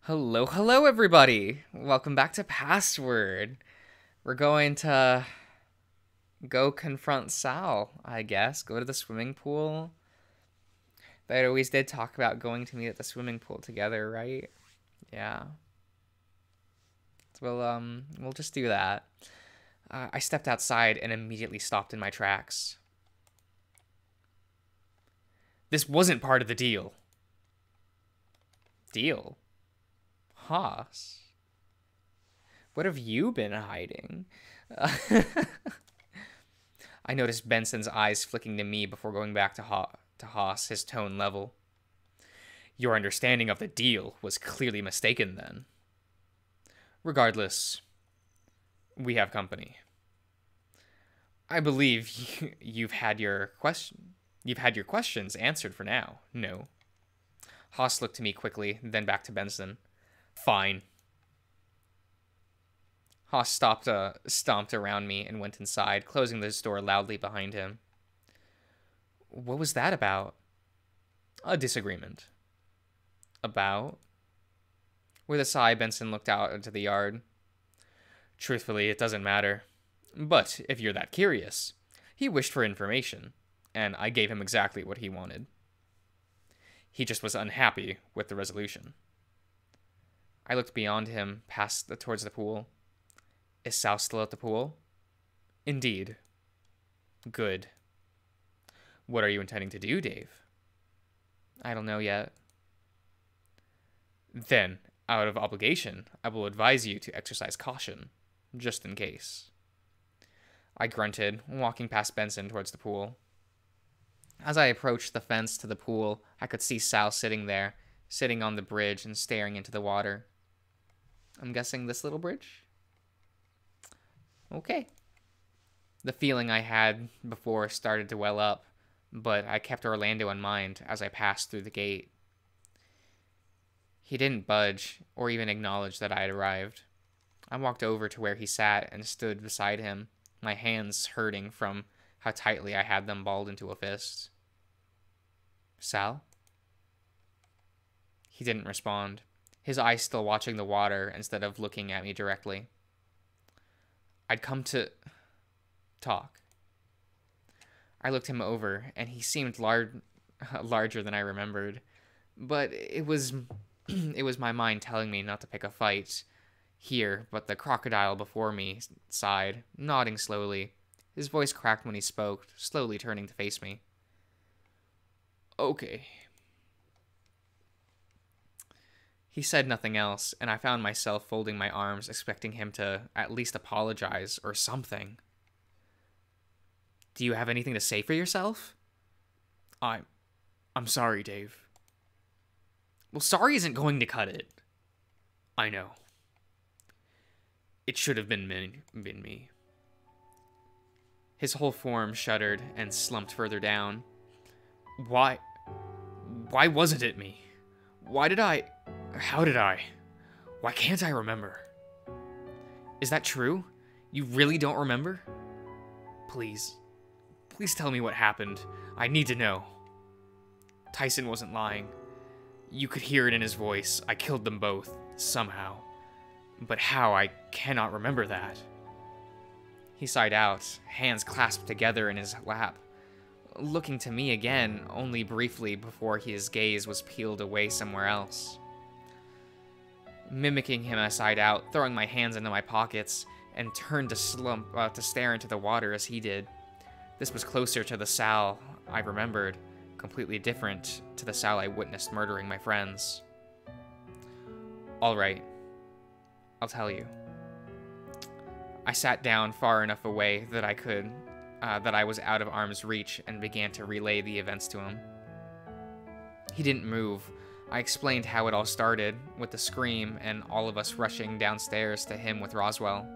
Hello, everybody. Welcome back to Password. We're going to go confront Sal, I guess. Go to the swimming pool. They always did talk about going to meet at the swimming pool together, right? Yeah. So we'll just do that. I stepped outside and immediately stopped in my tracks. This wasn't part of the deal. Deal? Haas? What have you been hiding? I noticed Benson's eyes flicking to me before going back to Haas, his tone level. Your understanding of the deal was clearly mistaken then. Regardless, we have company. I believe you've had your questions answered for now. No. Haas looked to me quickly, then back to Benson. Fine. Haas stomped around me and went inside, closing the door loudly behind him. What was that about? A disagreement. About? With a sigh, Benson looked out into the yard. Truthfully, it doesn't matter. But if you're that curious, he wished for information, and I gave him exactly what he wanted. He just was unhappy with the resolution. I looked beyond him, towards the pool. Is Sal still at the pool? Indeed. Good. What are you intending to do, Dave? I don't know yet. Then, out of obligation, I will advise you to exercise caution, just in case. I grunted, walking past Benson towards the pool. As I approached the fence to the pool, I could see Sal sitting on the bridge and staring into the water. I'm guessing this little bridge? Okay. The feeling I had before started to well up, but I kept Orlando in mind as I passed through the gate. He didn't budge or even acknowledge that I had arrived. I walked over to where he sat and stood beside him, my hands hurting from how tightly I had them balled into a fist. Sal? He didn't respond, his eyes still watching the water instead of looking at me directly. I'd come to talk. I looked him over, and he seemed larger than I remembered, but it was my mind telling me not to pick a fight here, but the crocodile before me sighed, nodding slowly. His voice cracked when he spoke, slowly turning to face me. Okay. He said nothing else, and I found myself folding my arms, expecting him to at least apologize or something. Do you have anything to say for yourself? I'm sorry, Dave. Well, sorry isn't going to cut it. I know. It should have been me. His whole form shuddered and slumped further down. Why wasn't it me? How did I? Why can't I remember? Is that true? You really don't remember? Please tell me what happened. I need to know. Tyson wasn't lying. You could hear it in his voice. I killed them both, somehow. But how, I cannot remember that. He sighed out, hands clasped together in his lap, looking to me again only briefly before his gaze was peeled away somewhere else. Mimicking him, I sighed out, throwing my hands into my pockets, and turned to stare into the water as he did. This was closer to the Sal I remembered, completely different to the Sal I witnessed murdering my friends. All right, I'll tell you. I sat down far enough away that I was out of arm's reach, and began to relay the events to him. He didn't move. I explained how it all started, with the scream and all of us rushing downstairs to him with Roswell.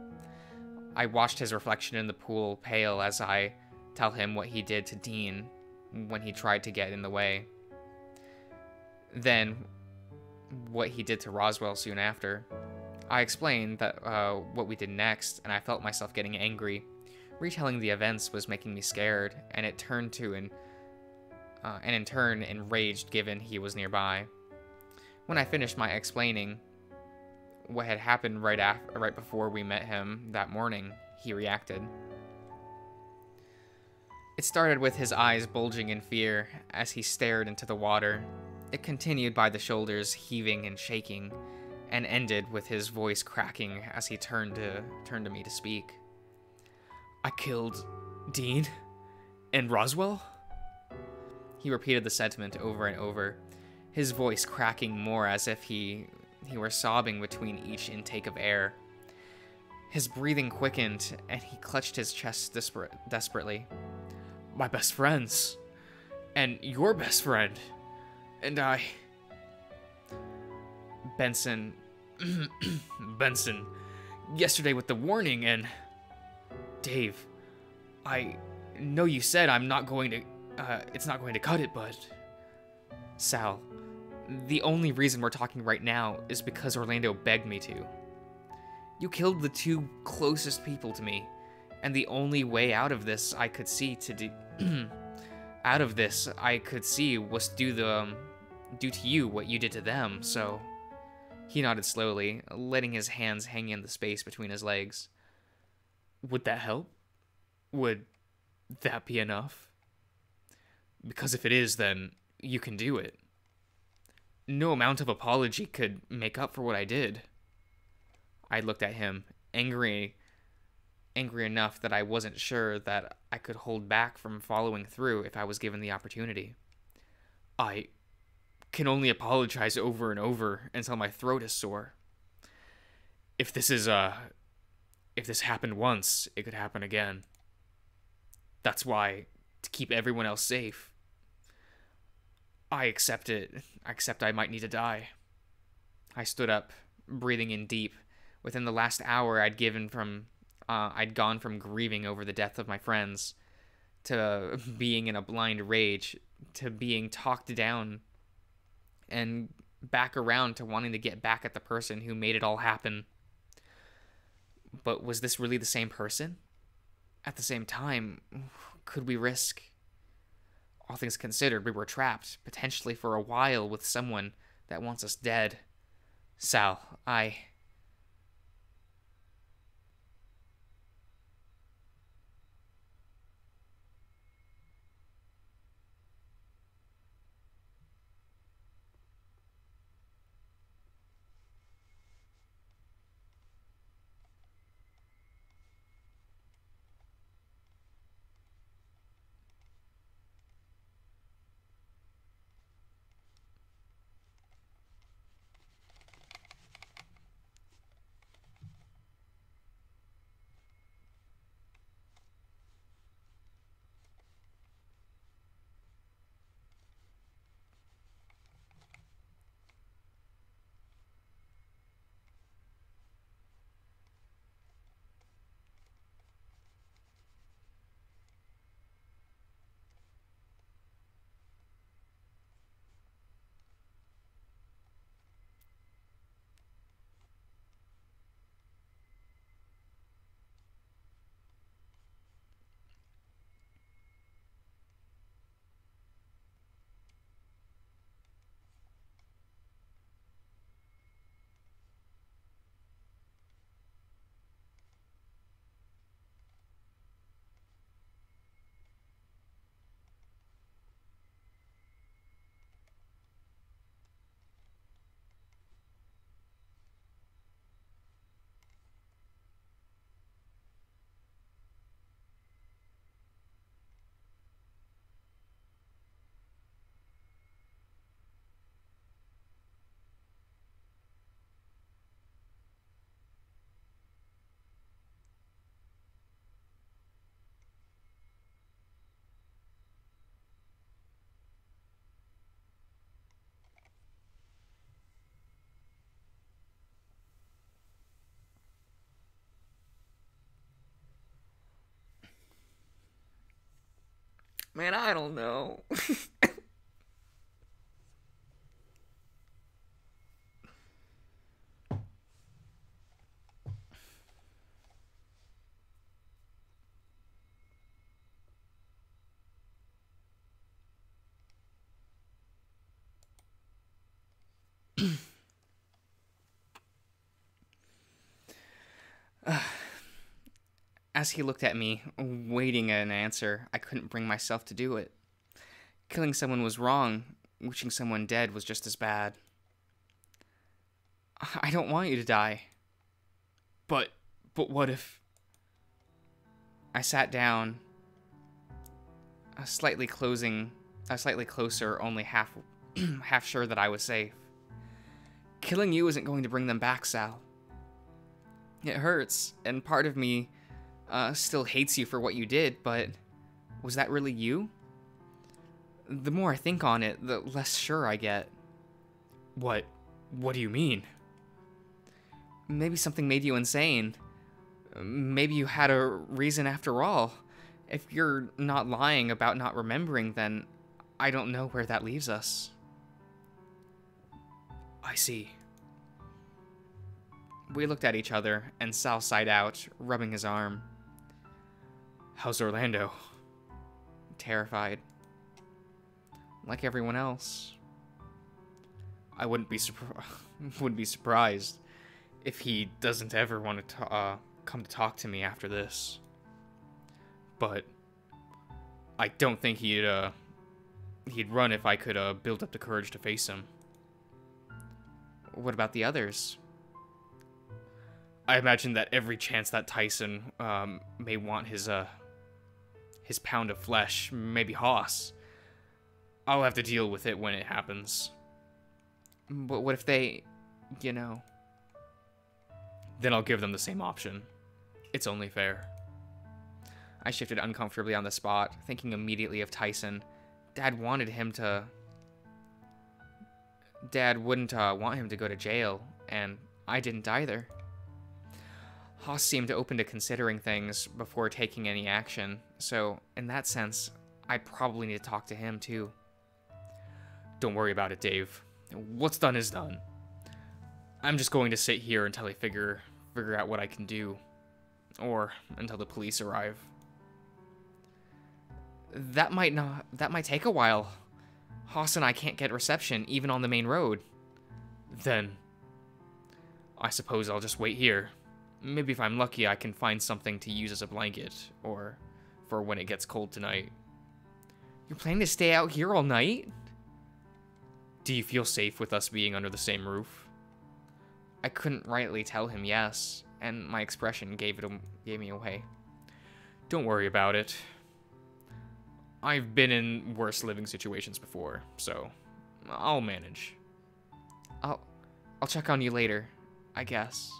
I watched his reflection in the pool pale as I tell him what he did to Dean when he tried to get in the way. Then, what he did to Roswell soon after. I explained that what we did next, and I felt myself getting angry. Retelling the events was making me scared, and in turn enraged given he was nearby. When I finished my explaining, what had happened right before we met him that morning, he reacted. It started with his eyes bulging in fear as he stared into the water. It continued by the shoulders heaving and shaking, and ended with his voice cracking as he turned to me to speak. "I killed Dean and Roswell?" He repeated the sentiment over and over, his voice cracking more as if he were sobbing between each intake of air. His breathing quickened, and he clutched his chest desperately. "My best friends. And your best friend. And I... Benson... Benson. Yesterday with the warning and... Dave, I know you said I'm not going to... it's not going to cut it, but... Sal, the only reason we're talking right now is because Orlando begged me to. You killed the two closest people to me, and the only way out of this I could see was do to you what you did to them, so... He nodded slowly, letting his hands hang in the space between his legs. Would that help? Would that be enough? Because if it is, then you can do it. No amount of apology could make up for what I did. I looked at him, angry enough that I wasn't sure that I could hold back from following through if I was given the opportunity. I can only apologize over and over until my throat is sore. If this happened once, it could happen again. That's why, to keep everyone else safe, I accept it. I accept I might need to die. I stood up, breathing in deep. Within the last hour, I'd gone from grieving over the death of my friends, to being in a blind rage, to being talked down, and back around to wanting to get back at the person who made it all happen. But was this really the same person? At the same time, could we risk... All things considered, we were trapped, potentially for a while, with someone that wants us dead. Sal, Man, I don't know. As he looked at me, waiting an answer, I couldn't bring myself to do it. Killing someone was wrong. Wishing someone dead was just as bad. I don't want you to die. But what if... I sat down, slightly closer, only half sure that I was safe. Killing you isn't going to bring them back, Sal. It hurts, and part of me still hates you for what you did, but was that really you? The more I think on it, the less sure I get. What do you mean? Maybe something made you insane. Maybe you had a reason after all. If you're not lying about not remembering, then I don't know where that leaves us. I see. We looked at each other, and Sal sighed out, rubbing his arm. How's Orlando? Terrified. Like everyone else. I wouldn't be surprised if he doesn't ever want to come to talk to me after this. But I don't think he'd run if I could build up the courage to face him. What about the others? I imagine that every chance that Tyson may want his pound of flesh, maybe Hoss, I'll have to deal with it when it happens. But what if they, Then I'll give them the same option. It's only fair. I shifted uncomfortably on the spot, thinking immediately of Tyson. Dad wouldn't want him to go to jail, and I didn't either. Hoss seemed open to considering things before taking any action, so in that sense, I'd probably need to talk to him too. Don't worry about it, Dave. What's done is done. I'm just going to sit here until I figure out what I can do. Or until the police arrive. That might take a while. Hoss and I can't get reception, even on the main road. Then, I suppose I'll just wait here. Maybe if I'm lucky, I can find something to use as a blanket, or for when it gets cold tonight. You're planning to stay out here all night? Do you feel safe with us being under the same roof? I couldn't rightly tell him yes, and my expression gave me away. Don't worry about it. I've been in worse living situations before, so I'll manage. I'll check on you later, I guess.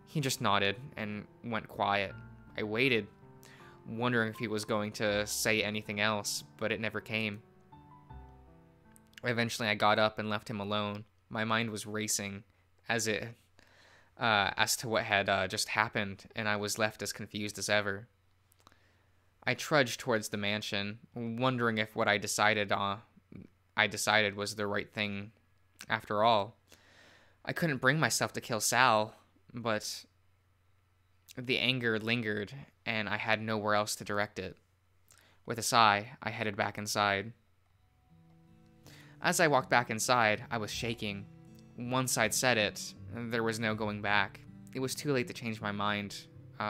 He just nodded and went quiet. I waited, wondering if he was going to say anything else, but it never came. Eventually, I got up and left him alone. My mind was racing as to what had just happened, and I was left as confused as ever. I trudged towards the mansion, wondering if what I decided was the right thing after all. I couldn't bring myself to kill Sal, but the anger lingered, and I had nowhere else to direct it. With a sigh, I headed back inside. As I walked back inside, I was shaking. Once I'd said it, there was no going back. It was too late to change my mind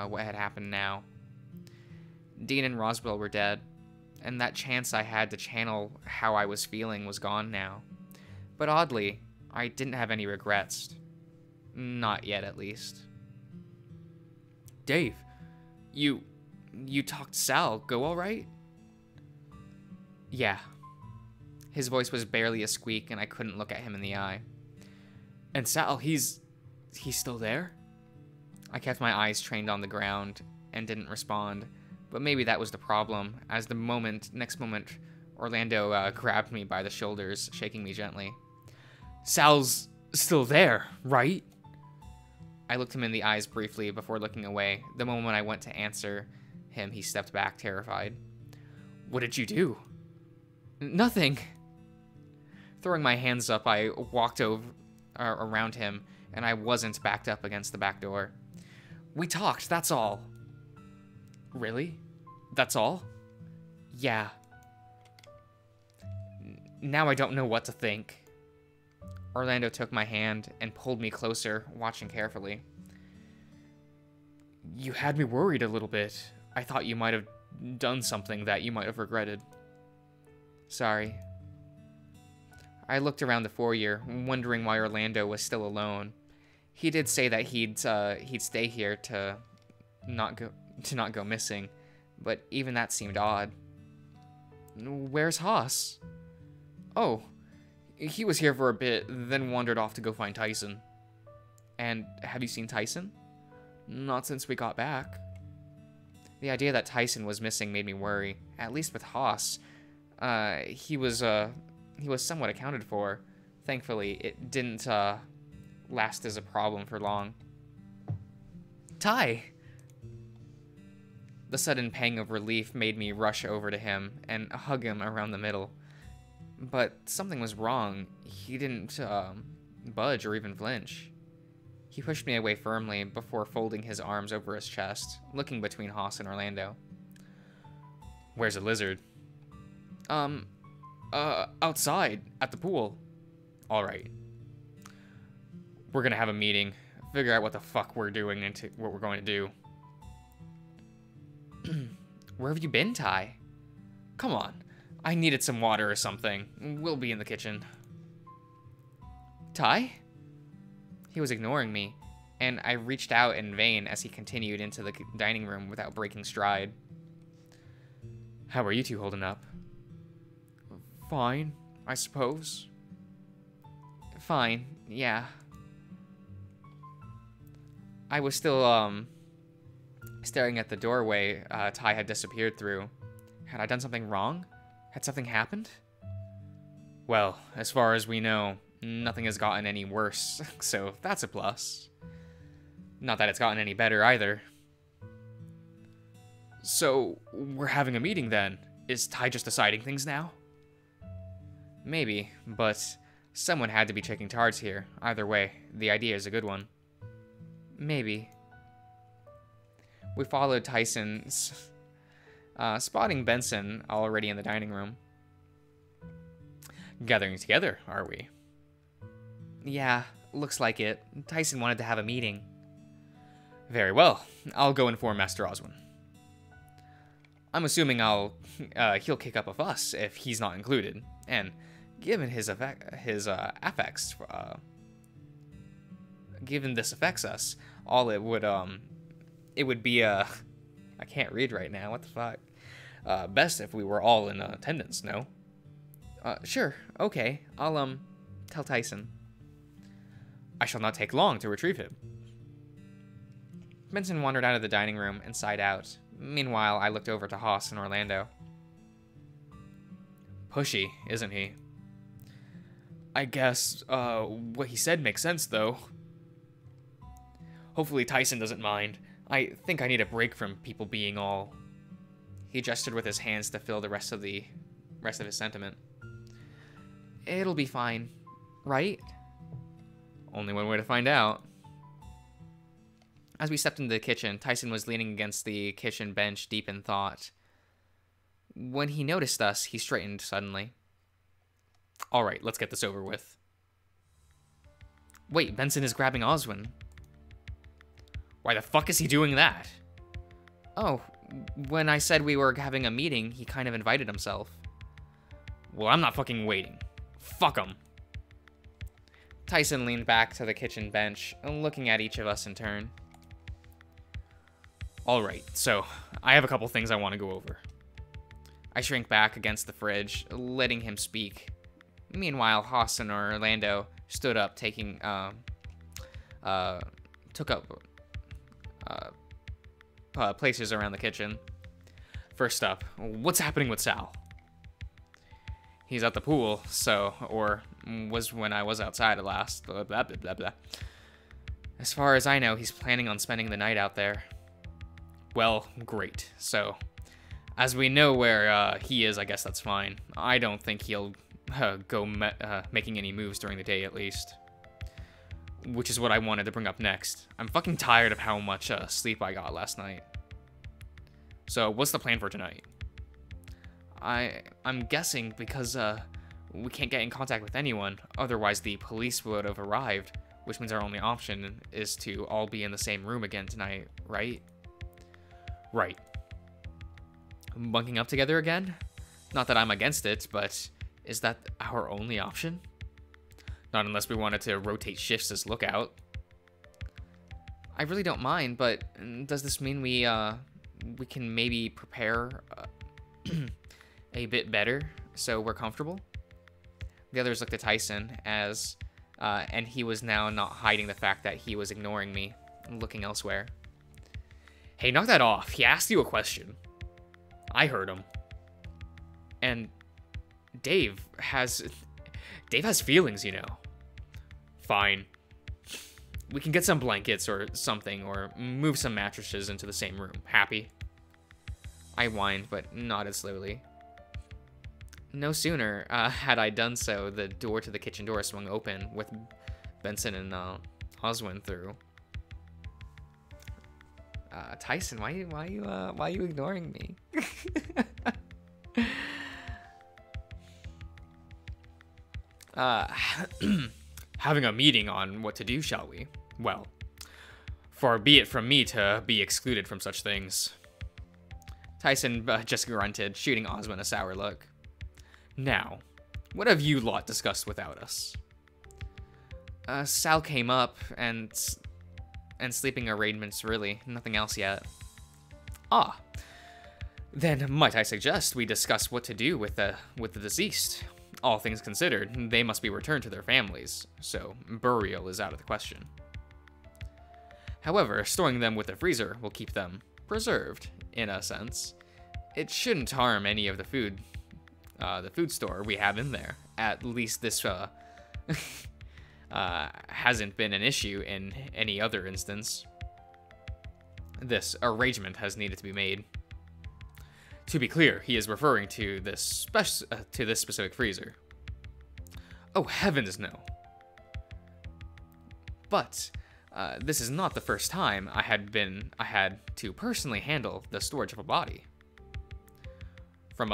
what had happened now. Dean and Roswell were dead, and that chance I had to channel how I was feeling was gone now. But oddly, I didn't have any regrets. Not yet, at least. Dave, you talked to Sal. Go all right? Yeah. His voice was barely a squeak, and I couldn't look at him in the eye. And Sal, he's still there? I kept my eyes trained on the ground and didn't respond, but maybe that was the problem, as next moment, Orlando grabbed me by the shoulders, shaking me gently. Sal's still there, right? I looked him in the eyes briefly before looking away. The moment I went to answer him, he stepped back, terrified. What did you do? Nothing. Throwing my hands up, I walked around him, and I wasn't backed up against the back door. We talked, that's all. Really? That's all? Yeah. Now I don't know what to think. Orlando took my hand and pulled me closer, watching carefully. You had me worried a little bit. I thought you might have done something that you might have regretted. Sorry. I looked around the foyer, wondering why Orlando was still alone. He did say that he'd stay here to not go missing, but even that seemed odd. Where's Haas? Oh, he was here for a bit, then wandered off to go find Tyson. And have you seen Tyson? Not since we got back. The idea that Tyson was missing made me worry. At least with Haas, he was somewhat accounted for. Thankfully, it didn't last as a problem for long. Ty! The sudden pang of relief made me rush over to him and hug him around the middle. But something was wrong. He didn't budge or even flinch. He pushed me away firmly before folding his arms over his chest, looking between Haas and Orlando. Where's the lizard? Outside, at the pool. Alright. We're gonna have a meeting, figure out what the fuck we're doing and what we're going to do. Where have you been, Ty? Come on. I needed some water or something. We'll be in the kitchen. Ty? He was ignoring me, and I reached out in vain as he continued into the dining room without breaking stride. How are you two holding up? Fine, I suppose. Fine, yeah. I was still, staring at the doorway Ty had disappeared through. Had I done something wrong? Had something happened? Well, as far as we know, nothing has gotten any worse, so that's a plus. Not that it's gotten any better either. So, we're having a meeting then. Is Ty just deciding things now? Maybe, but someone had to be taking charge here. Either way, the idea is a good one. Maybe. We followed Tyson's, spotting Benson already in the dining room. Gathering together, are we? Yeah, looks like it. Tyson wanted to have a meeting. Very well. I'll go inform Master Oswin. I'm assuming he'll kick up a fuss if he's not included, and given given this affects us, all it would be I can't read right now. What the fuck? Best if we were all in attendance. No. Sure. Okay. I'll tell Tyson. I shall not take long to retrieve him. Benson wandered out of the dining room and sighed out. Meanwhile, I looked over to Haas and Orlando. Pushy, isn't he? I guess, what he said makes sense, though. Hopefully Tyson doesn't mind. I think I need a break from people being all... He gestured with his hands to fill the rest of his sentiment. It'll be fine, right? Only one way to find out. As we stepped into the kitchen, Tyson was leaning against the kitchen bench, deep in thought. When he noticed us, he straightened suddenly. All right, let's get this over with. Wait, Benson is grabbing Oswin. Why the fuck is he doing that? Oh, when I said we were having a meeting, he kind of invited himself. Well, I'm not fucking waiting. Fuck him. Tyson leaned back to the kitchen bench, looking at each of us in turn. Alright, so, I have a couple things I want to go over. I shrank back against the fridge, letting him speak. Meanwhile, Haas and Orlando stood up, took up places around the kitchen. First up, what's happening with Sal? He's at the pool, so, or was when I was outside at last, blah, blah, blah, blah, blah. As far as I know, he's planning on spending the night out there. Well, great. So, as we know where he is, I guess that's fine. I don't think he'll go making any moves during the day, at least. Which is what I wanted to bring up next. I'm fucking tired of how much sleep I got last night. So, what's the plan for tonight? I'm guessing because we can't get in contact with anyone, otherwise the police would have arrived, which means our only option is to all be in the same room again tonight, right? Right. Bunking up together again? Not that I'm against it, but is that our only option? Not unless we wanted to rotate shifts as lookout. I really don't mind, but does this mean we can maybe prepare a bit better so we're comfortable? The others looked at Tyson and he was now not hiding the fact that he was ignoring me, looking elsewhere. Hey, knock that off. He asked you a question. I heard him. And Dave has feelings, you know. Fine. We can get some blankets or something, or move some mattresses into the same room. Happy? I whined, but nodded slowly. No sooner had I done so, the door to the kitchen door swung open, with Benson and Oswin through. Tyson, why are you ignoring me? Having a meeting on what to do, shall we? Well, far be it from me to be excluded from such things. Tyson just grunted, shooting Oswin a sour look. Now, what have you lot discussed without us? Sal came up, and sleeping arrangements, really. Nothing else yet. Ah. Then might I suggest we discuss what to do with the deceased? All things considered, they must be returned to their families, so burial is out of the question. However, storing them with the freezer will keep them preserved, in a sense. It shouldn't harm any of the food store we have in there. At least this hasn't been an issue in any other instance. This arrangement has needed to be made. To be clear, he is referring to this specific freezer. Oh, heavens no. But this is not the first time I had to personally handle the storage of a body. From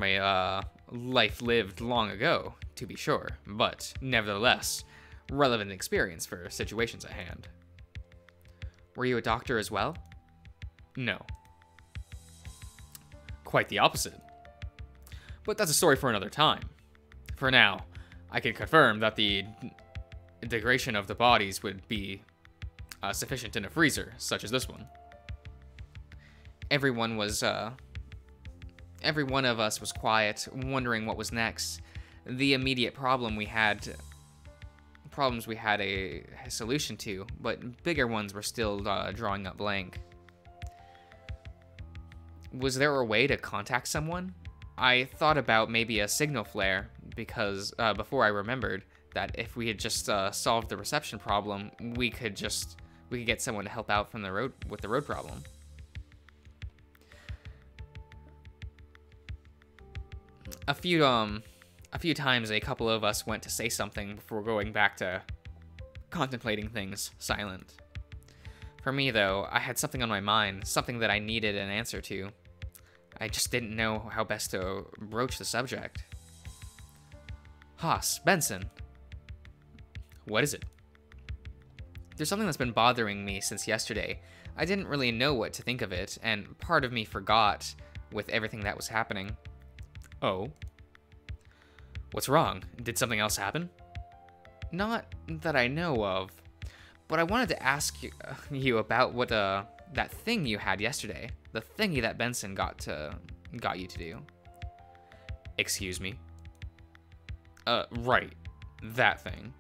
a life lived long ago, to be sure, but nevertheless, relevant experience for situations at hand. Were you a doctor as well? No. Quite the opposite. But that's a story for another time. For now, I can confirm that the degradation of the bodies would be sufficient in a freezer, such as this one. Every one of us was quiet, wondering what was next. The immediate problems we had a solution to, but bigger ones were still drawing up blank. Was there a way to contact someone? I thought about maybe a signal flare, because before I remembered that if we had just solved the reception problem, we could get someone to help out from the road with the road problem. A few times a couple of us went to say something before going back to contemplating things silent. For me, though, I had something on my mind, something that I needed an answer to. I just didn't know how best to broach the subject. Haas, Benson. What is it? There's something that's been bothering me since yesterday. I didn't really know what to think of it, and part of me forgot with everything that was happening. Oh? What's wrong? Did something else happen? Not that I know of, but I wanted to ask you about what that thing you had yesterday. The thingy that Benson got you to do. Excuse me? Right. That thing.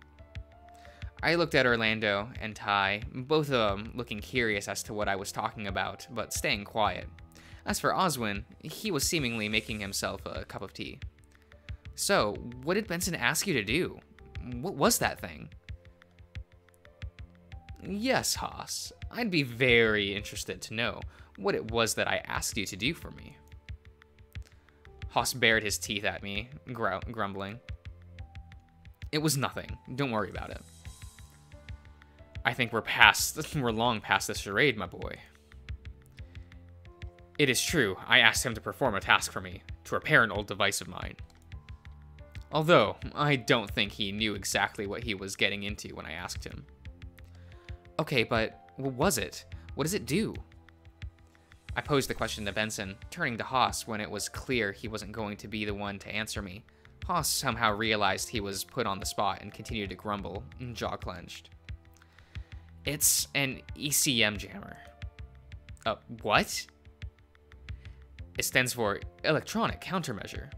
I looked at Orlando and Ty, both of them looking curious as to what I was talking about, but staying quiet. As for Oswin, he was seemingly making himself a cup of tea. So, what did Benson ask you to do? What was that thing? Yes, Haas. I'd be very interested to know what it was that I asked you to do for me. Haas bared his teeth at me, grumbling. It was nothing. Don't worry about it. I think we're long past this charade, my boy. It is true, I asked him to perform a task for me, to repair an old device of mine. Although, I don't think he knew exactly what he was getting into when I asked him. Okay, but what was it? What does it do? I posed the question to Benson, turning to Haas when it was clear he wasn't going to be the one to answer me. Haas somehow realized he was put on the spot and continued to grumble, jaw clenched. It's an ECM jammer. What? It stands for Electronic Countermeasure.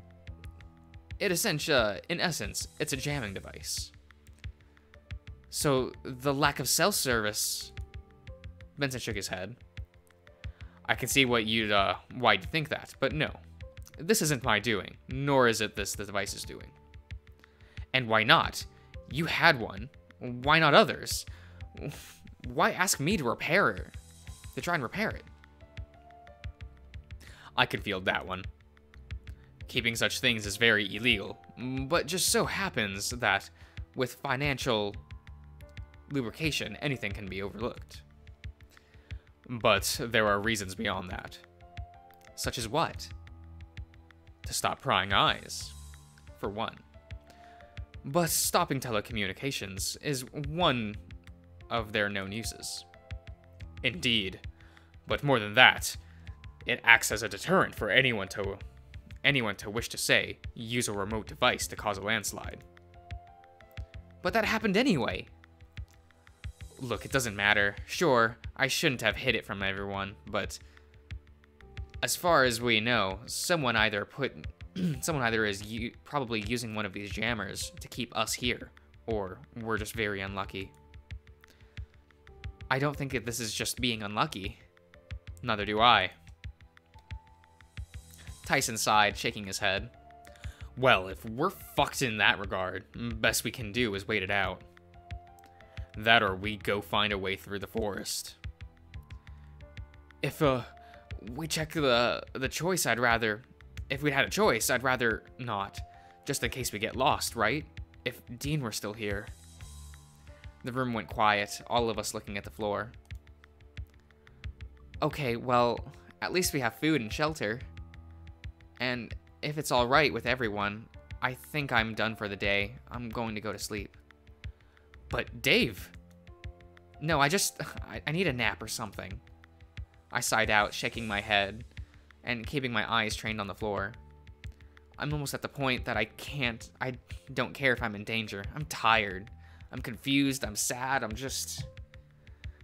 In essence, it's a jamming device. So, the lack of cell service... Benson shook his head. I can see why you'd think that, but no. This isn't my doing, nor is it this the device is doing. And why not? You had one. Why not others? Why ask me to try and repair it? I can field that one. Keeping such things is very illegal, but just so happens that with financial lubrication, anything can be overlooked. But there are reasons beyond that. Such as what? To stop prying eyes, for one. But stopping telecommunications is one of their known uses. Indeed. But more than that, it acts as a deterrent for anyone to wish to, say, use a remote device to cause a landslide. But that happened anyway. Look, it doesn't matter. Sure, I shouldn't have hid it from everyone, but as far as we know, someone either is probably using one of these jammers to keep us here, or we're just very unlucky. I don't think that this is just being unlucky. Neither do I. Tyson sighed, shaking his head. Well, if we're fucked in that regard, best we can do is wait it out. That or we go find a way through the forest. If, we check the choice, if we'd had a choice, I'd rather not. Just in case we get lost, right? If Dean were still here. The room went quiet, all of us looking at the floor. Okay, well, at least we have food and shelter. And if it's alright with everyone, I think I'm done for the day. I'm going to go to sleep. But Dave! No, I need a nap or something. I sighed out, shaking my head, and keeping my eyes trained on the floor. I'm almost at the point that I don't care if I'm in danger. I'm tired. I'm confused, I'm sad, I'm just...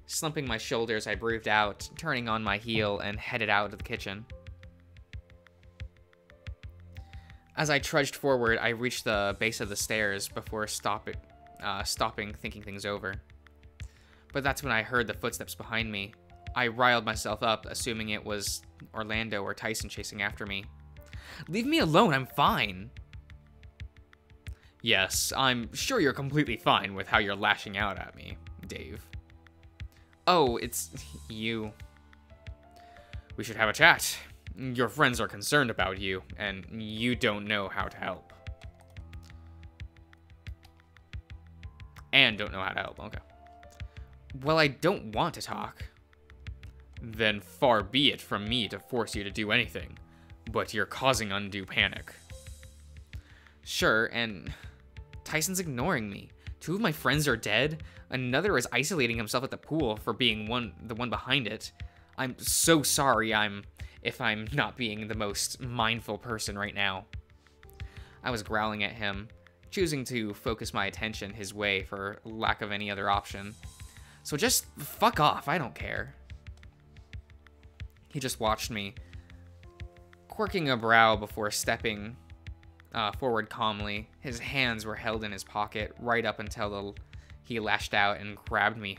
Slumping my shoulders, I breathed out, turning on my heel, and headed out of the kitchen. As I trudged forward, I reached the base of the stairs before stopping, thinking things over. But that's when I heard the footsteps behind me. I riled myself up, assuming it was Orlando or Tyson chasing after me. Leave me alone, I'm fine. Yes, I'm sure you're completely fine with how you're lashing out at me, Dave. Oh, it's you. We should have a chat. Your friends are concerned about you, and you don't know how to help. And don't know how to help, okay. Well, I don't want to talk. Then far be it from me to force you to do anything, but you're causing undue panic. Sure, and Tyson's ignoring me. 2 of my friends are dead. Another is isolating himself at the pool for being the one behind it. I'm so sorry if I'm not being the most mindful person right now. I was growling at him, choosing to focus my attention his way for lack of any other option. So just fuck off, I don't care. He just watched me, quirking a brow before stepping forward calmly. His hands were held in his pocket right up until he lashed out and grabbed me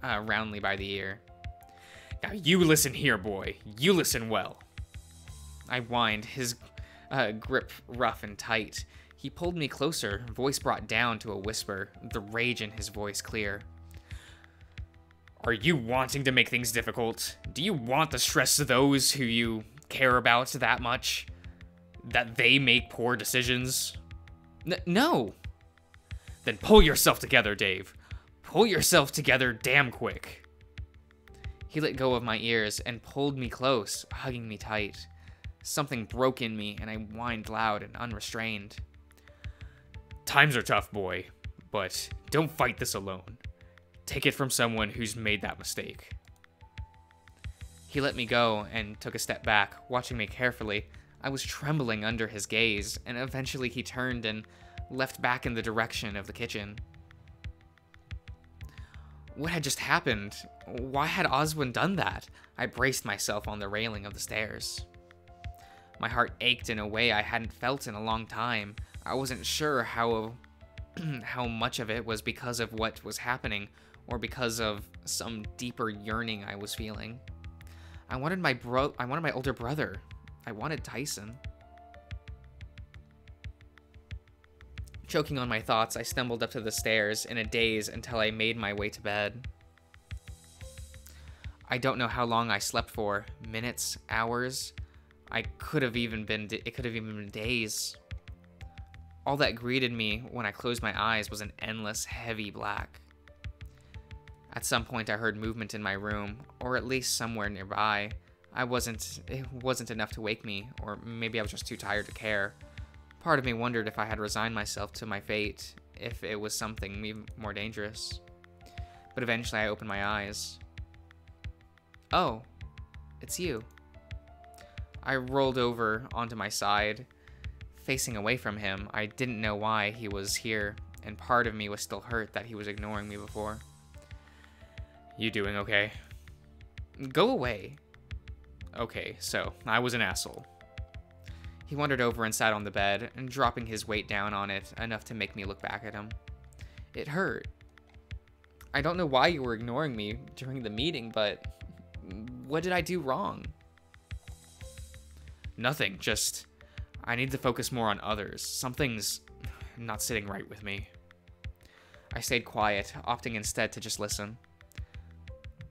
roundly by the ear. Now you listen here, boy. You listen well. I whined, his grip rough and tight. He pulled me closer, voice brought down to a whisper, the rage in his voice clear. Are you wanting to make things difficult? Do you want to stress those who you care about that much? That they make poor decisions? No. Then pull yourself together, Dave. Pull yourself together damn quick. He let go of my ears and pulled me close, hugging me tight. Something broke in me, and I whined loud and unrestrained. Times are tough, boy, but don't fight this alone. Take it from someone who's made that mistake. He let me go and took a step back, watching me carefully. I was trembling under his gaze, and eventually he turned and left back in the direction of the kitchen. What had just happened? Why had Oswin done that? I braced myself on the railing of the stairs. My heart ached in a way I hadn't felt in a long time. I wasn't sure how much of it was because of what was happening or because of some deeper yearning I was feeling. I wanted my older brother. I wanted Tyson. Choking on my thoughts, I stumbled up to the stairs in a daze until I made my way to bed. I don't know how long I slept for. Minutes, hours. It could have even been days. All that greeted me when I closed my eyes was an endless, heavy black. At some point I heard movement in my room, or at least somewhere nearby. It wasn't enough to wake me, or maybe I was just too tired to care. Part of me wondered if I had resigned myself to my fate, if it was something even more dangerous. But eventually I opened my eyes. Oh, it's you. I rolled over onto my side, facing away from him. I didn't know why he was here, and part of me was still hurt that he was ignoring me before. You doing okay? Go away. Okay, so I was an asshole. He wandered over and sat on the bed, and dropping his weight down on it enough to make me look back at him. It hurt. I don't know why you were ignoring me during the meeting, but what did I do wrong? Nothing, just I need to focus more on others. Something's not sitting right with me. I stayed quiet, opting instead to just listen.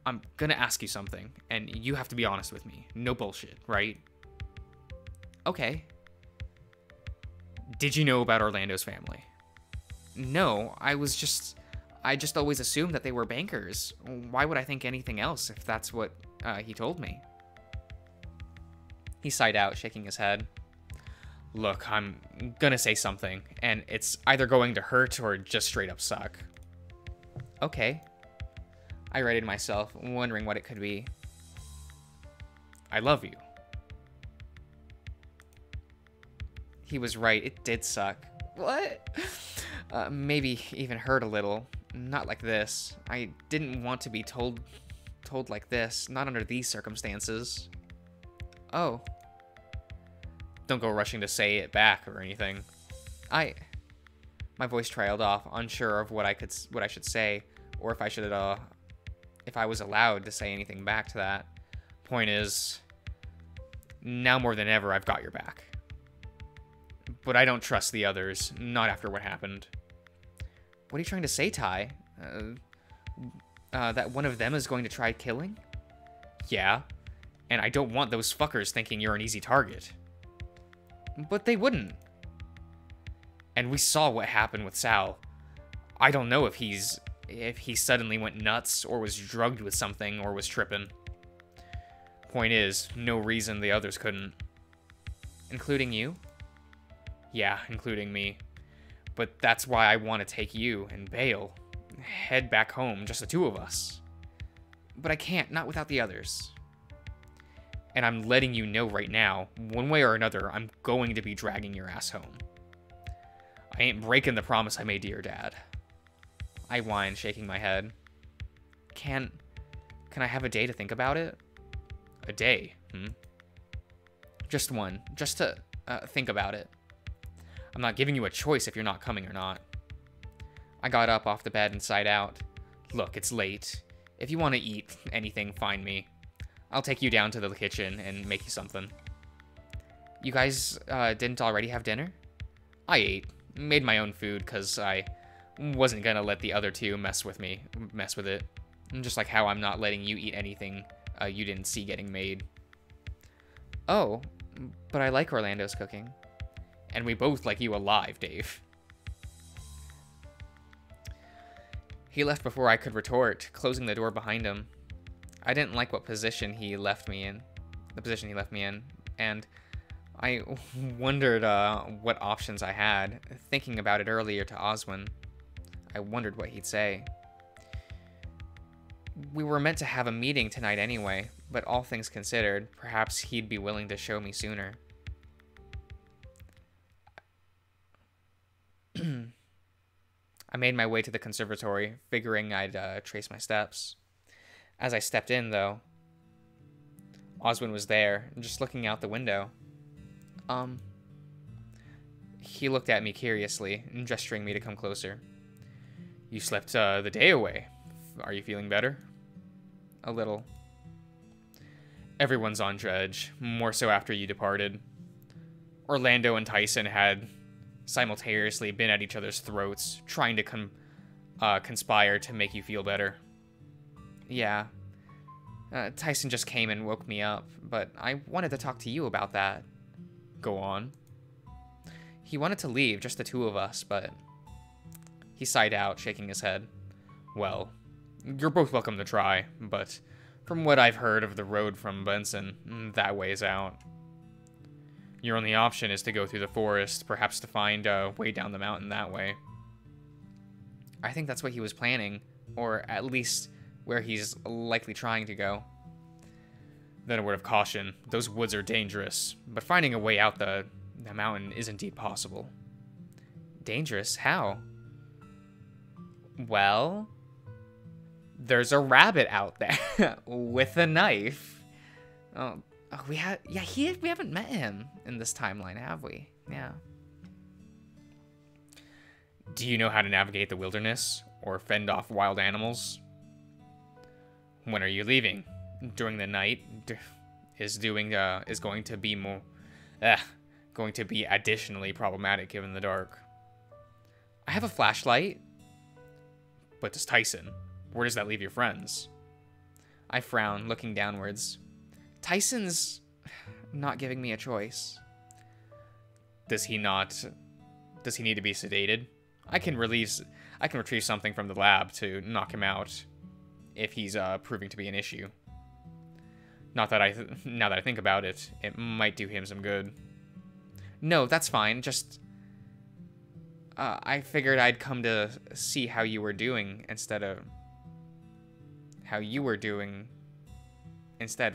I'm gonna ask you something, and you have to be honest with me. No bullshit, right? Okay. Did you know about Orlando's family? No, I just always assumed that they were bankers. Why would I think anything else if that's what he told me? He sighed out, shaking his head. Look, I'm gonna say something, and it's either going to hurt or just straight up suck. Okay. I rated myself, wondering what it could be. I love you. He was right, it did suck. What? Maybe even hurt a little. Not like this. I didn't want to be told like this, not under these circumstances. Oh. Don't go rushing to say it back or anything. My voice trailed off, unsure of what I should say, or if I was allowed to say anything back to that. Point is, now more than ever, I've got your back. But I don't trust the others, not after what happened. What are you trying to say, Ty? That one of them is going to try killing? Yeah, and I don't want those fuckers thinking you're an easy target. But they wouldn't. And we saw what happened with Sal. I don't know if he suddenly went nuts or was drugged with something or was tripping. Point is, no reason the others couldn't. Including you? Yeah, including me. But that's why I want to take you and bail. Head back home, just the two of us. But I can't, not without the others. And I'm letting you know right now, one way or another, I'm going to be dragging your ass home. I ain't breaking the promise I made to your dad. I whined, shaking my head. Can I have a day to think about it? A day, Just one, just to think about it. I'm not giving you a choice if you're not coming or not. I got up off the bed and sighed out. Look, it's late. If you want to eat anything, find me. I'll take you down to the kitchen and make you something. You guys didn't already have dinner? I ate. Made my own food because I wasn't gonna let the other two mess with it. Just like how I'm not letting you eat anything you didn't see getting made. Oh, but I like Orlando's cooking. And we both like you alive, Dave. He left before I could retort, closing the door behind him. I didn't like the position he left me in, and I wondered what options I had, thinking about it earlier to Oswin. I wondered what he'd say. We were meant to have a meeting tonight anyway, but all things considered, perhaps he'd be willing to show me sooner. I made my way to the conservatory, figuring I'd trace my steps. As I stepped in, though, Oswin was there, just looking out the window. He looked at me curiously, gesturing me to come closer. You slept the day away. Are you feeling better? A little. Everyone's on edge, more so after you departed. Orlando and Tyson had simultaneously been at each other's throats, trying to conspire to make you feel better. Yeah. Tyson just came and woke me up, but I wanted to talk to you about that. Go on. He wanted to leave, just the two of us, but... He sighed out, shaking his head. Well, you're both welcome to try, but from what I've heard of the road from Benson, that way's out. Your only option is to go through the forest, perhaps to find a way down the mountain that way. I think that's what he was planning, or at least where he's likely trying to go. Then a word of caution. Those woods are dangerous, but finding a way out the mountain is indeed possible. Dangerous? How? Well, there's a rabbit out there with a knife. We haven't met him in this timeline, have we? Yeah. Do you know how to navigate the wilderness or fend off wild animals? When are you leaving? During the night is going to be additionally problematic given the dark. I have a flashlight. But does Tyson? Where does that leave your friends? I frown, looking downwards. Tyson's not giving me a choice. Does he need to be sedated? I can retrieve something from the lab to knock him out if he's proving to be an issue. Now that I think about it, it might do him some good. No, that's fine. Just I figured I'd come to see how you were doing instead,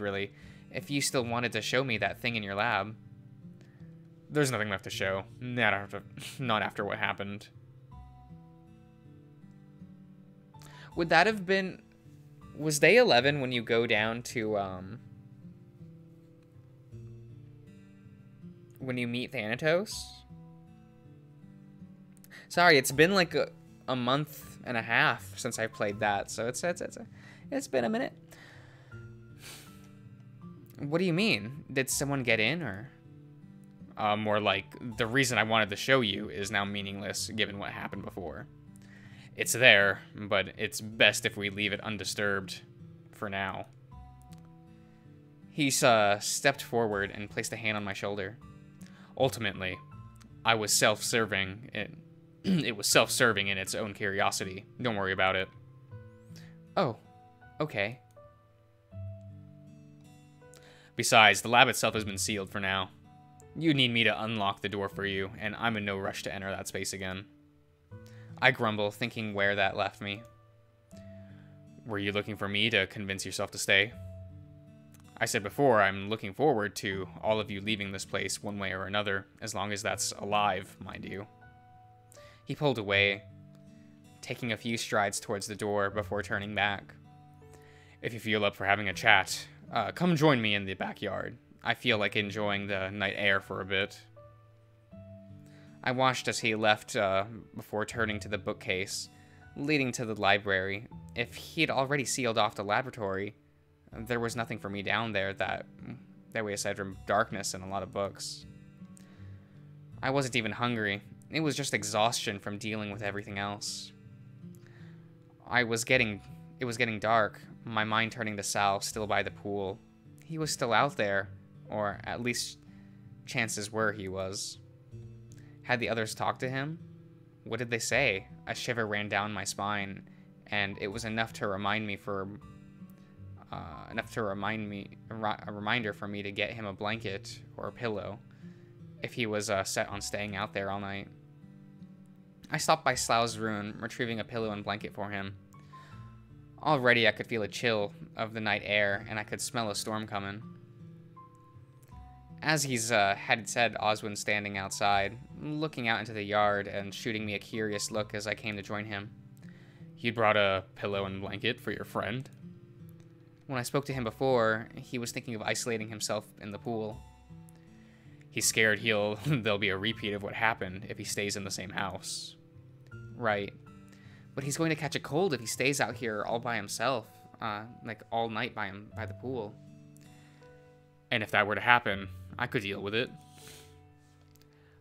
really. If you still wanted to show me that thing in your lab. There's nothing left to show. Not after what happened. Would that have been... Was day 11 when you go down to, when you meet Thanatos? Sorry, it's been like a month and a half since I played that, so it's been a minute. What do you mean? Did someone get in, or? More like, the reason I wanted to show you is now meaningless, given what happened before. It's there, but it's best if we leave it undisturbed for now. He stepped forward and placed a hand on my shoulder. Ultimately, I was self-serving. It was self-serving in its own curiosity. Don't worry about it. Oh, okay. Besides, the lab itself has been sealed for now. You need me to unlock the door for you, and I'm in no rush to enter that space again. I grumble, thinking where that left me. Were you looking for me to convince yourself to stay? I said before, I'm looking forward to all of you leaving this place one way or another, as long as that's alive, mind you. He pulled away, taking a few strides towards the door before turning back. If you feel up for having a chat, come join me in the backyard. I feel like enjoying the night air for a bit. I watched as he left before turning to the bookcase, leading to the library. If he'd already sealed off the laboratory, there was nothing for me down there that way aside from darkness and a lot of books. I wasn't even hungry. It was just exhaustion from dealing with everything else. It was getting dark, my mind turning to Sal, still by the pool. He was still out there, or at least chances were he was. Had the others talked to him? What did they say? A shiver ran down my spine, and it was enough to remind me a reminder for me to get him a blanket or a pillow if he was set on staying out there all night. I stopped by Slau's room, retrieving a pillow and blanket for him. Already I could feel a chill of the night air, and I could smell a storm coming. As he's had said, Oswin's standing outside, looking out into the yard and shooting me a curious look as I came to join him. You brought a pillow and blanket for your friend? When I spoke to him before, he was thinking of isolating himself in the pool. He's scared there'll be a repeat of what happened if he stays in the same house. Right. But he's going to catch a cold if he stays out here all by himself, like all night by the pool. And if that were to happen, I could deal with it.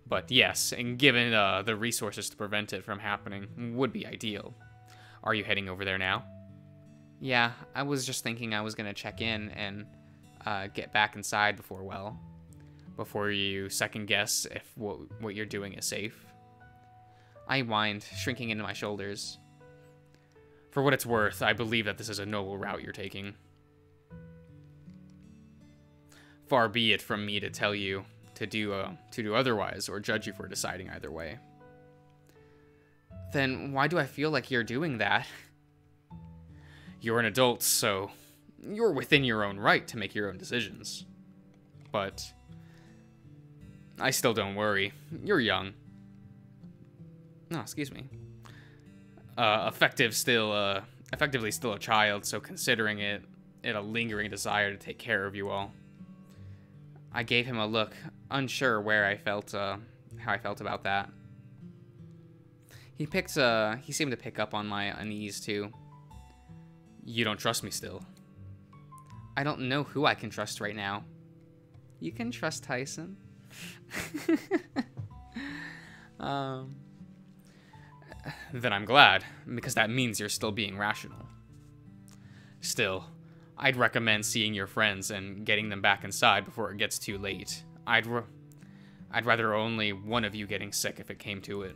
But yes, and given the resources to prevent it from happening would be ideal. Are you heading over there now? Yeah, I was just thinking I was going to check in and get back inside before you second guess if what you're doing is safe. I whined, shrinking into my shoulders. For what it's worth, I believe that this is a noble route you're taking. Far be it from me to tell you to do otherwise or judge you for deciding either way. Then why do I feel like you're doing that? You're an adult, so you're within your own right to make your own decisions. But I still don't worry. You're young. No, excuse me. Effectively still a child, so considering it a lingering desire to take care of you all. I gave him a look, unsure where I felt, how I felt about that. He seemed to pick up on my unease too. You don't trust me still? I don't know who I can trust right now. You can trust Tyson. Then I'm glad, because that means you're still being rational. Still, I'd recommend seeing your friends and getting them back inside before it gets too late. I'd rather only one of you getting sick if it came to it.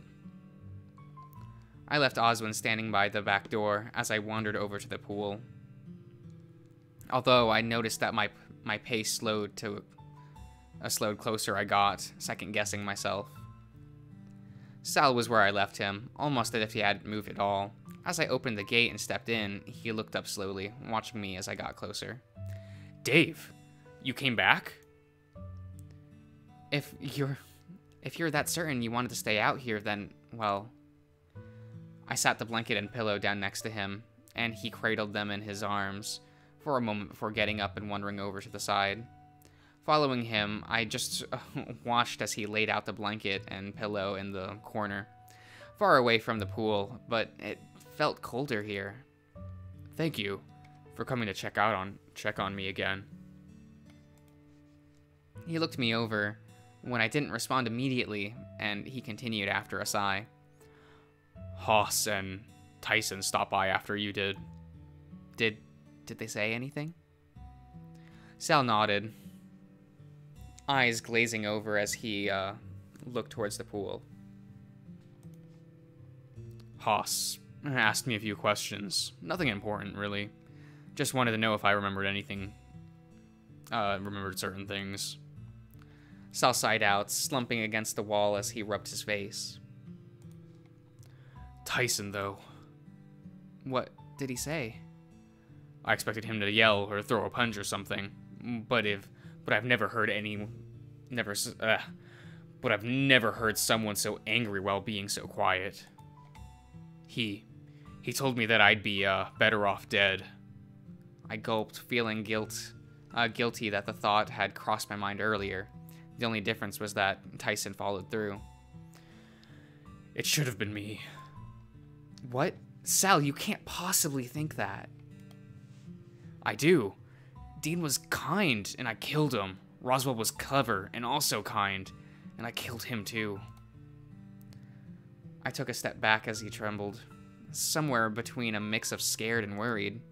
I left Oswin standing by the back door as I wandered over to the pool. Although I noticed that my pace slowed closer I got, second-guessing myself. Sal was where I left him, almost as if he hadn't moved at all. As I opened the gate and stepped in, he looked up slowly, watching me as I got closer. Dave, you came back? If you're that certain you wanted to stay out here, then, well... I sat the blanket and pillow down next to him, and he cradled them in his arms for a moment before getting up and wandering over to the side. Following him, I just watched as he laid out the blanket and pillow in the corner, far away from the pool, but it felt colder here. Thank you for coming to check on me again. He looked me over when I didn't respond immediately, and he continued after a sigh. Haas and Tyson stopped by after you did. Did they say anything? Sal nodded, eyes glazing over as he looked towards the pool. Haas asked me a few questions. Nothing important, really. Just wanted to know if I remembered anything. Remembered certain things. Sal sighed out, slumping against the wall as he rubbed his face. Tyson, though. What did he say? I expected him to yell or throw a punch or something, but I've never heard I've never heard someone so angry while being so quiet. He told me that I'd be better off dead. I gulped, feeling guilty that the thought had crossed my mind earlier. The only difference was that Tyson followed through. It should have been me. What? Sal, you can't possibly think that. I do. Dean was kind, and I killed him. Roswell was clever, and also kind, and I killed him too. I took a step back as he trembled, somewhere between a mix of scared and worried.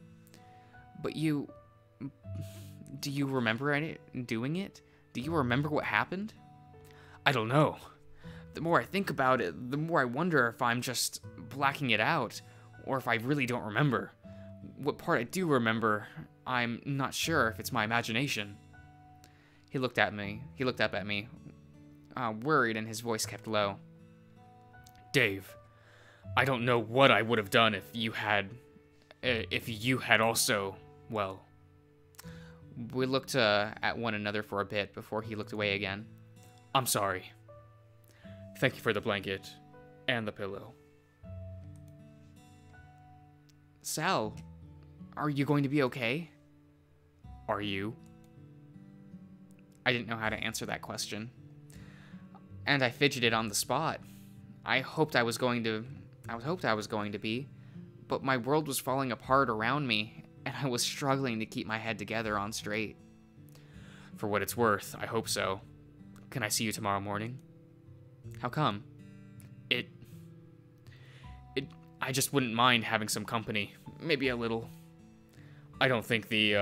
But do you remember doing it? Do you remember what happened? I don't know. The more I think about it, the more I wonder if I'm just blacking it out, or if I really don't remember. What part I do remember, I'm not sure if it's my imagination. He looked up at me, worried, and his voice kept low. Dave, I don't know what I would have done if you If you had also, well... We looked at one another for a bit before he looked away again. I'm sorry. Thank you for the blanket and the pillow. Sal, are you going to be okay? Are you? I didn't know how to answer that question. And I fidgeted on the spot. I hoped I was going to be, but my world was falling apart around me, and I was struggling to keep my head together on straight. For what it's worth, I hope so. Can I see you tomorrow morning? How come? I just wouldn't mind having some company. Maybe a little. I don't think the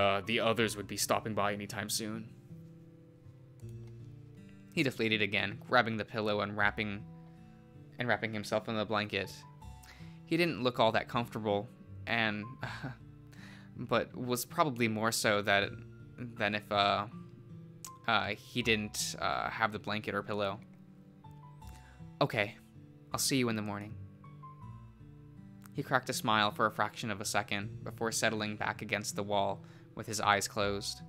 others would be stopping by anytime soon. He deflated again, grabbing the pillow and wrapping himself in the blanket. He didn't look all that comfortable, but was probably more so than if he didn't have the blanket or pillow. Okay, I'll see you in the morning. He cracked a smile for a fraction of a second before settling back against the wall with his eyes closed.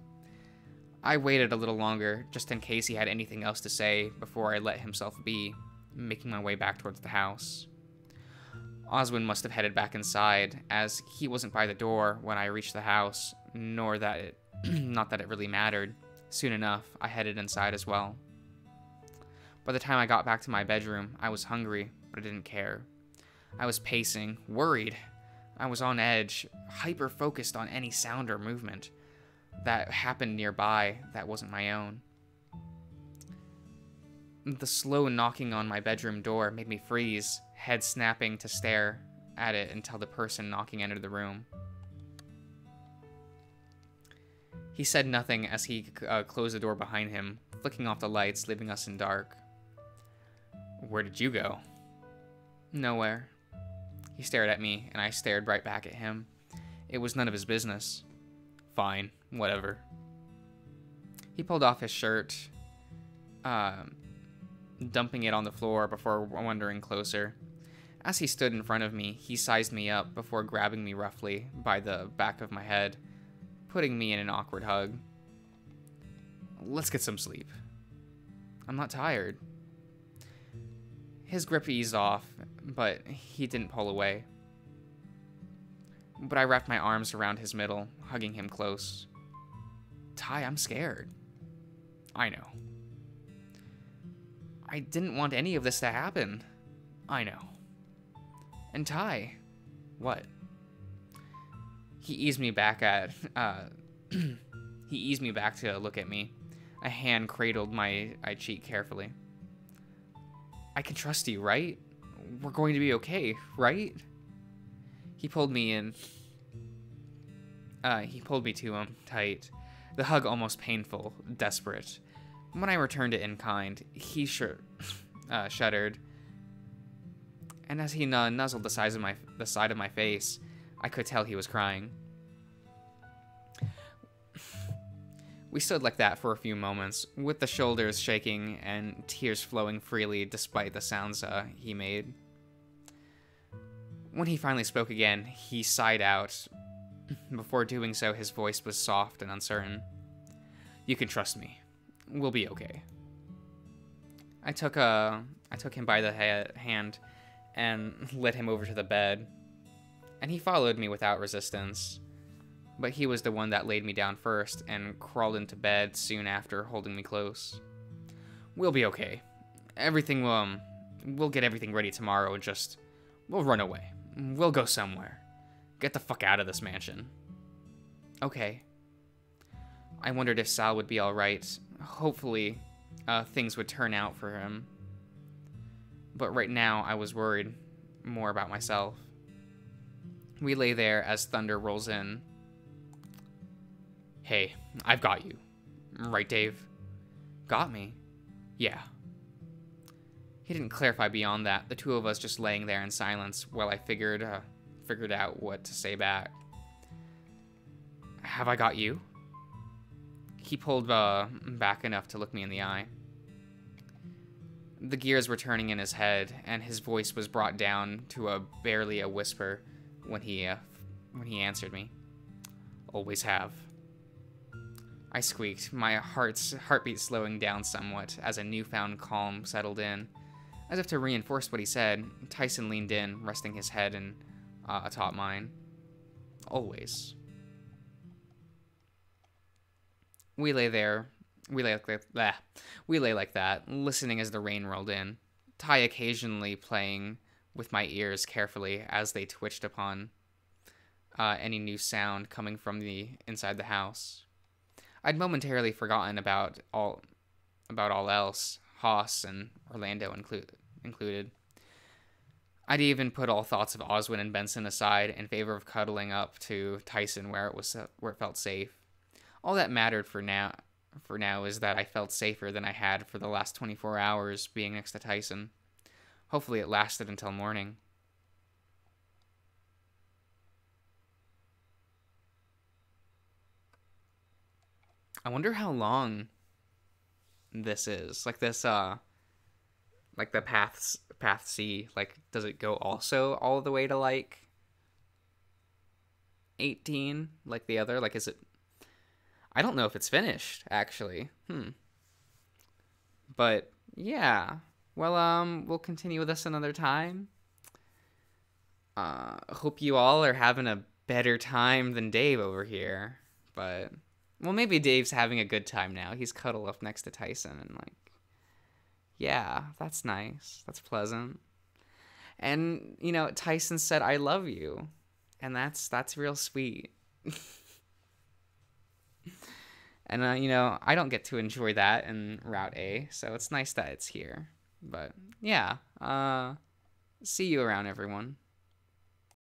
I waited a little longer, just in case he had anything else to say before I let himself be, making my way back towards the house. Oswin must have headed back inside, as he wasn't by the door when I reached the house, nor that it, not that it really mattered. Soon enough, I headed inside as well. By the time I got back to my bedroom, I was hungry, but I didn't care. I was pacing, worried. I was on edge, hyper-focused on any sound or movement that happened nearby that wasn't my own. The slow knocking on my bedroom door made me freeze, head snapping to stare at it until the person knocking entered the room. He said nothing as he closed the door behind him, flicking off the lights, leaving us in dark. Where did you go? Nowhere. He stared at me, and I stared right back at him. It was none of his business. Fine, whatever. He pulled off his shirt, dumping it on the floor before wandering closer. As he stood in front of me, he sized me up before grabbing me roughly by the back of my head, putting me in an awkward hug. Let's get some sleep. I'm not tired. His grip eased off, but he didn't pull away. But I wrapped my arms around his middle, hugging him close. Ty, I'm scared. I know. I didn't want any of this to happen. I know. And Ty. What? He eased me back to look at me. A hand cradled my cheek carefully. I can trust you, right? We're going to be okay, right? He pulled me in. He pulled me to him, tight. The hug almost painful, desperate. When I returned it in kind, he shuddered. And as he nuzzled the side of my face, I could tell he was crying. We stood like that for a few moments, with the shoulders shaking and tears flowing freely despite the sounds he made. When he finally spoke again, he sighed out. Before doing so, his voice was soft and uncertain. You can trust me. We'll be okay. I took him by the hand and led him over to the bed, and he followed me without resistance. But he was the one that laid me down first and crawled into bed soon after, holding me close. We'll be okay. We'll get everything ready tomorrow, we'll run away. We'll go somewhere. Get the fuck out of this mansion. Okay. I wondered if Sal would be alright. Hopefully, things would turn out for him. But right now, I was worried more about myself. We lay there as thunder rolls in. Hey, I've got you. Right, Dave? Got me? Yeah. He didn't clarify beyond that, the two of us just laying there in silence while I figured out what to say back. Have I got you? He pulled back enough to look me in the eye. The gears were turning in his head, and his voice was brought down to barely a whisper when he when he answered me. Always have. I squeaked, my heartbeat slowing down somewhat as a newfound calm settled in. As if to reinforce what he said, Tyson leaned in, resting his head atop mine. Always. We lay like that, listening as the rain rolled in, Ty occasionally playing with my ears carefully as they twitched upon any new sound coming from the inside the house. I'd momentarily forgotten about all else, Haas and Orlando included. I'd even put all thoughts of Oswin and Benson aside in favor of cuddling up to Tyson where it felt safe. All that mattered for now is that I felt safer than I had for the last 24 hours being next to Tyson. Hopefully it lasted until morning. I wonder how long this is. Like this like the path C, like does it go also all the way to like 18 like the other? Like is it, I don't know if it's finished actually. But yeah. Well, we'll continue with this another time. Hope you all are having a better time than Dave over here. But well, maybe Dave's having a good time now. He's cuddled up next to Tyson and like, yeah, that's nice. That's pleasant. And, you know, Tyson said, I love you. And that's real sweet. And, you know, I don't get to enjoy that in Route A, so it's nice that it's here. But, yeah, see you around, everyone.